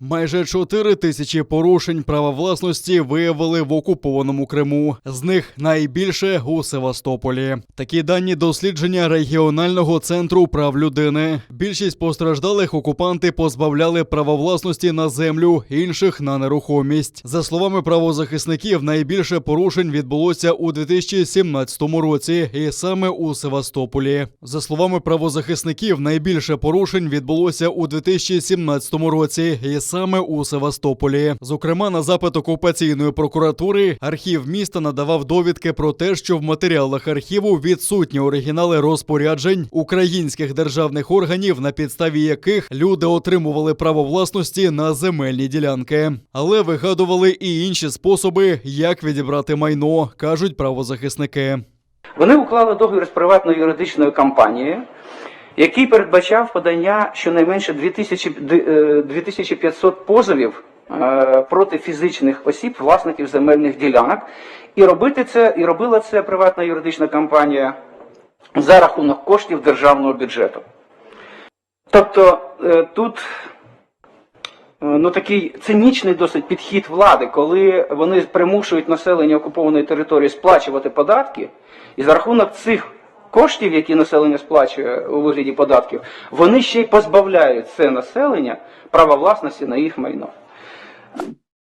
Майже 4 тисячі порушень права власності виявили в окупованому Криму. З них найбільше у Севастополі. Такі дані дослідження регіонального центру прав людини. Більшість постраждалих окупанти позбавляли права власності на землю, інших на нерухомість. За словами правозахисників, найбільше порушень відбулося у 2017 році, і саме у Севастополі. За словами правозахисників, найбільше порушень відбулося у 2017 році, і саме у Севастополі. Зокрема, на запит окупаційної прокуратури архів міста надавав довідки про те, що в матеріалах архіву відсутні оригінали розпоряджень українських державних органів, на підставі яких люди отримували право власності на земельні ділянки. Але вигадували і інші способи, як відібрати майно, кажуть правозахисники. Вони уклали договір з приватною юридичною компанією, який передбачав подання щонайменше 2500 позовів проти фізичних осіб, власників земельних ділянок. І робила це приватна юридична компанія за рахунок коштів державного бюджету. Тобто тут такий цинічний досить підхід влади, коли вони примушують населення окупованої території сплачувати податки, і за рахунок цих коштів, які населення сплачує у вигляді податків, вони ще й позбавляють це населення права власності на їх майно.